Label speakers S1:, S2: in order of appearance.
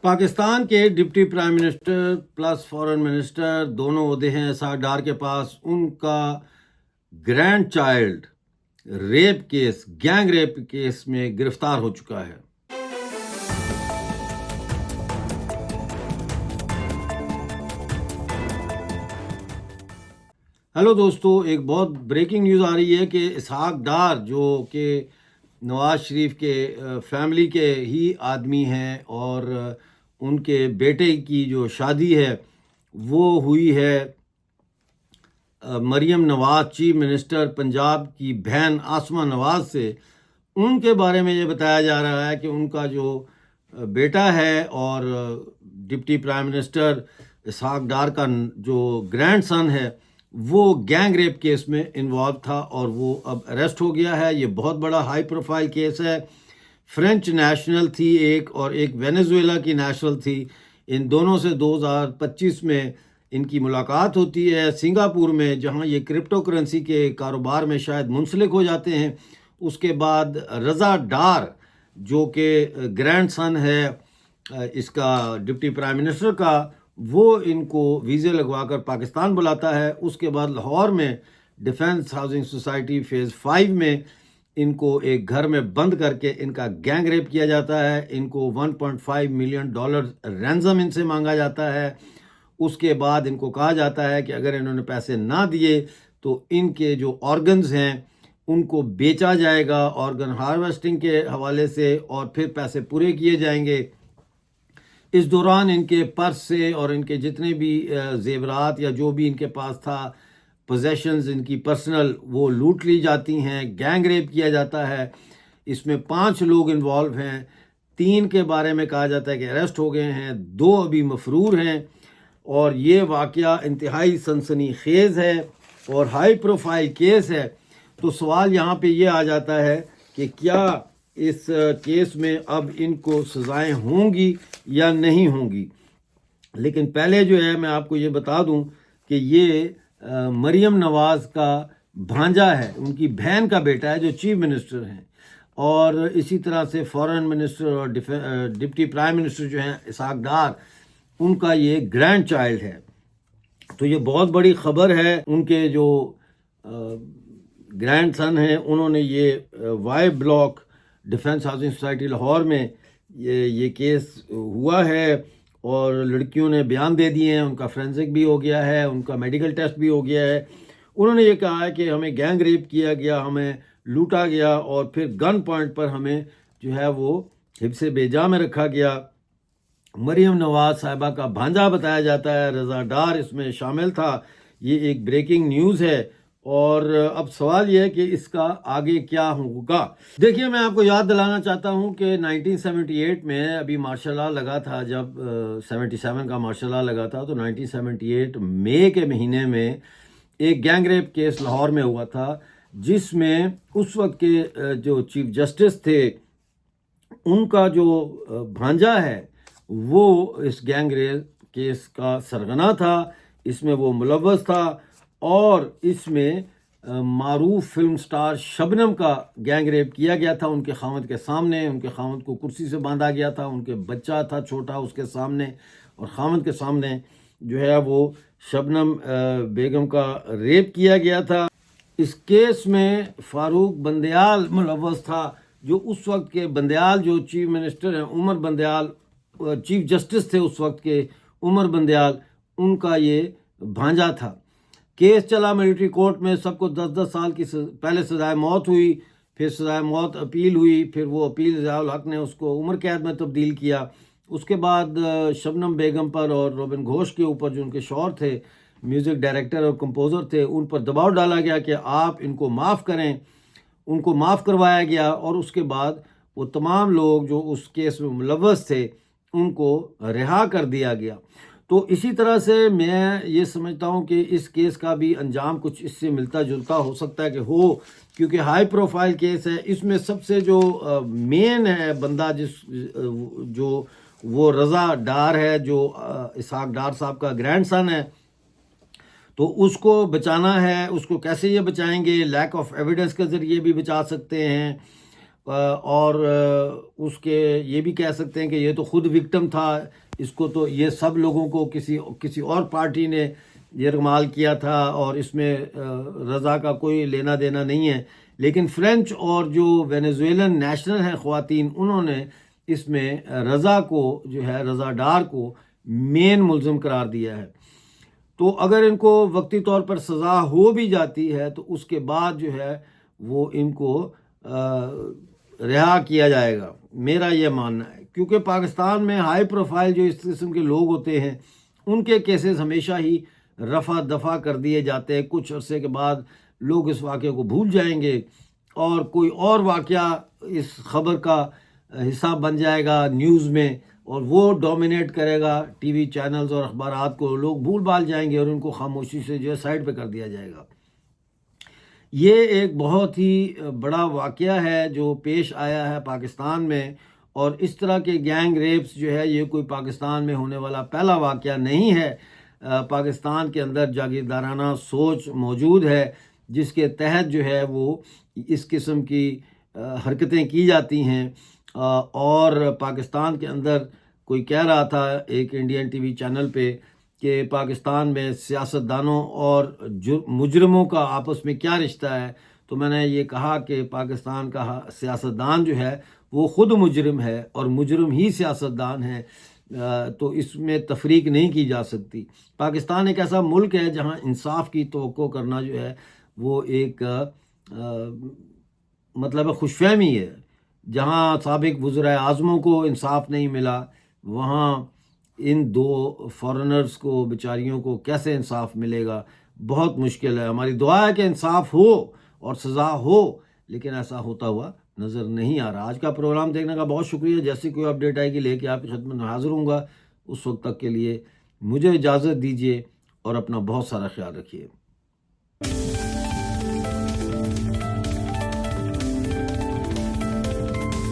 S1: پاکستان کے deputy prime minister plus foreign minister دونوں عہدے ہیں اسحاق ڈار کے پاس. ان کا grand child rape case, gang rape case میں گرفتار ہو چکا ہے. ہیلو دوستو، ایک بہت بریکنگ نیوز آ رہی ہے کہ اسحاق ڈار جو کہ نواز شریف کے فیملی کے ہی آدمی ہیں اور ان کے بیٹے کی جو شادی ہے وہ ہوئی ہے مریم نواز چیف منسٹر پنجاب کی بہن عاصمہ نواز سے. ان کے بارے میں یہ بتایا جا رہا ہے کہ ان کا جو بیٹا ہے اور deputy prime minister Ishaq Dar کا جو گرینڈ سن ہے وہ گینگ ریپ کیس میں انوالو تھا اور وہ اب اریسٹ ہو گیا ہے. یہ بہت بڑا ہائی پروفائل کیس ہے. فرینچ نیشنل تھی ایک اور ایک وینیزویلا کی نیشنل تھی. ان دونوں سے 2025 میں ان کی ملاقات ہوتی ہے سنگاپور میں، جہاں یہ کرپٹو کرنسی کے کاروبار میں شاید منسلک ہو جاتے ہیں. اس کے بعد رضا ڈار جو کہ گرینڈ سن ہے اس کا ڈپٹی پرائم منسٹر کا، وہ ان کو ویزے لگوا کر پاکستان بلاتا ہے. اس کے بعد لاہور میں ڈیفنس ہاؤسنگ سوسائٹی فیز 5 میں ان کو ایک گھر میں بند کر کے ان کا گینگ ریپ کیا جاتا ہے. ان کو $1.5 ملین رینزم ان سے مانگا جاتا ہے. اس کے بعد ان کو کہا جاتا ہے کہ اگر انہوں نے پیسے نہ دیے تو ان کے جو آرگنز ہیں ان کو بیچا جائے گا آرگن ہارویسٹنگ کے حوالے سے اور پھر پیسے پورے کیے جائیں گے. اس دوران ان کے پرس سے اور ان کے جتنے بھی زیورات یا جو بھی ان کے پاس تھا پوزیشنز ان کی پرسنل، وہ لوٹ لی جاتی ہیں. گینگ ریپ کیا جاتا ہے. اس میں 5 لوگ انوالو ہیں. 3 کے بارے میں کہا جاتا ہے کہ اریسٹ ہو گئے ہیں، 2 ابھی مفرور ہیں. اور یہ واقعہ انتہائی سنسنی خیز ہے اور ہائی پروفائل کیس ہے. تو سوال یہاں پہ یہ آ جاتا ہے کہ کیا اس کیس میں اب ان کو سزائیں ہوں گی یا نہیں ہوں گی. لیکن پہلے جو ہے میں آپ کو یہ بتا دوں کہ یہ مریم نواز کا بھانجا ہے، ان کی بہن کا بیٹا ہے جو چیف منسٹر ہیں. اور اسی طرح سے فارن منسٹر اور ڈپٹی پرائم منسٹر جو ہیں اسحاق ڈار، ان کا یہ گرینڈ چائلڈ ہے. تو یہ بہت بڑی خبر ہے. ان کے جو گرینڈ سن ہیں انہوں نے یہ Y block defence housing society Lahore میں یہ کیس ہوا ہے اور لڑکیوں نے بیان دے دیے ہیں. ان کا فرینزک بھی ہو گیا ہے، ان کا میڈیکل ٹیسٹ بھی ہو گیا ہے. انہوں نے یہ کہا ہے کہ ہمیں گینگ ریپ کیا گیا، ہمیں لوٹا گیا اور پھر گن پوائنٹ پر ہمیں جو ہے وہ حبس بے جا میں رکھا گیا. مریم نواز صاحبہ کا بھانجا بتایا جاتا ہے، رضا ڈار اس میں شامل تھا. یہ ایک بریکنگ نیوز ہے اور اب سوال یہ ہے کہ اس کا آگے کیا ہوگا. دیکھیے، میں آپ کو یاد دلانا چاہتا ہوں کہ 1978 میں ابھی مارشل لاء لگا تھا، جب 77 کا مارشل لاء لگا تھا تو 1978 مئی کے مہینے میں ایک گینگ ریپ کیس لاہور میں ہوا تھا، جس میں اس وقت کے جو چیف جسٹس تھے ان کا جو بھانجا ہے وہ اس گینگ ریپ کیس کا سرغنہ تھا. اس میں وہ ملوث تھا اور اس میں معروف فلم سٹار شبنم کا گینگ ریپ کیا گیا تھا ان کے خاوند کے سامنے. ان کے خاوند کو کرسی سے باندھا گیا تھا، ان کے بچہ تھا چھوٹا اس کے سامنے، اور خاوند کے سامنے جو ہے وہ شبنم بیگم کا ریپ کیا گیا تھا. اس کیس میں فاروق بندیال ملوث تھا، جو اس وقت کے بندیال جو چیف منسٹر ہیں، عمر بندیال چیف جسٹس تھے اس وقت کے، عمر بندیال، ان کا یہ بھانجا تھا. کیس چلا ملٹری کورٹ میں، سب کو 10 سال کی پہلے سزائے موت ہوئی، پھر سزائے موت اپیل ہوئی، پھر وہ اپیل ضیاء الحق نے اس کو عمر قید میں تبدیل کیا. اس کے بعد شبنم بیگم پر اور روبن گھوش کے اوپر جو ان کے شوہر تھے، میوزک ڈائریکٹر اور کمپوزر تھے، ان پر دباؤ ڈالا گیا کہ آپ ان کو معاف کریں. ان کو معاف کروایا گیا اور اس کے بعد وہ تمام لوگ جو اس کیس میں ملوث تھے ان کو رہا کر دیا گیا. تو اسی طرح سے میں یہ سمجھتا ہوں کہ اس کیس کا بھی انجام کچھ اس سے ملتا جلتا ہو سکتا ہے کہ ہو، کیونکہ ہائی پروفائل کیس ہے. اس میں سب سے جو مین ہے بندہ جو وہ رضا ڈار ہے، جو اسحاق ڈار صاحب کا گرینڈ سن ہے. تو اس کو بچانا ہے. اس کو کیسے یہ بچائیں گے؟ لیک آف ایویڈنس کے ذریعے بھی بچا سکتے ہیں اور اس کے یہ بھی کہہ سکتے ہیں کہ یہ تو خود وکٹم تھا، اس کو تو یہ سب لوگوں کو کسی اور پارٹی نے یہ رمال کیا تھا اور اس میں رضا کا کوئی لینا دینا نہیں ہے. لیکن فرینچ اور جو وینیزویلن نیشنل ہیں خواتین، انہوں نے اس میں رضا کو جو ہے، رضا ڈار کو مین ملزم قرار دیا ہے. تو اگر ان کو وقتی طور پر سزا ہو بھی جاتی ہے تو اس کے بعد جو ہے وہ ان کو رہا کیا جائے گا، میرا یہ ماننا ہے. کیونکہ پاکستان میں ہائی پروفائل جو اس قسم کے لوگ ہوتے ہیں ان کے کیسز ہمیشہ ہی رفع دفع کر دیے جاتے ہیں. کچھ عرصے کے بعد لوگ اس واقعے کو بھول جائیں گے اور کوئی اور واقعہ اس خبر کا حصہ بن جائے گا نیوز میں، اور وہ ڈومینیٹ کرے گا ٹی وی چینلز اور اخبارات کو. لوگ بھول بھال جائیں گے اور ان کو خاموشی سے جو ہے سائڈ پہ کر دیا جائے گا. یہ ایک بہت ہی بڑا واقعہ ہے جو پیش آیا ہے پاکستان میں، اور اس طرح کے گینگ ریپس جو ہے یہ کوئی پاکستان میں ہونے والا پہلا واقعہ نہیں ہے. پاکستان کے اندر جاگیردارانہ سوچ موجود ہے جس کے تحت جو ہے وہ اس قسم کی حرکتیں کی جاتی ہیں. اور پاکستان کے اندر کوئی کہہ رہا تھا ایک انڈین ٹی وی چینل پہ کہ پاکستان میں سیاستدانوں اور مجرموں کا آپس میں کیا رشتہ ہے. تو میں نے یہ کہا کہ پاکستان کا سیاستدان جو ہے وہ خود مجرم ہے اور مجرم ہی سیاستدان ہے، تو اس میں تفریق نہیں کی جا سکتی. پاکستان ایک ایسا ملک ہے جہاں انصاف کی توقع کرنا جو ہے وہ ایک مطلب خوش فہمی ہے. جہاں سابق وزرائے اعظموں کو انصاف نہیں ملا، وہاں ان دو فارنرز کو بیچاریوں کو کیسے انصاف ملے گا؟ بہت مشکل ہے. ہماری دعا ہے کہ انصاف ہو اور سزا ہو، لیکن ایسا ہوتا ہوا نظر نہیں آ رہا. آج کا پروگرام دیکھنے کا بہت شکریہ. جیسی کوئی اپڈیٹ آئے گی لے کے آپ کی خدمت میں حاضر ہوں گا. اس وقت تک کے لیے مجھے اجازت دیجیے اور اپنا بہت سارا خیال رکھیے.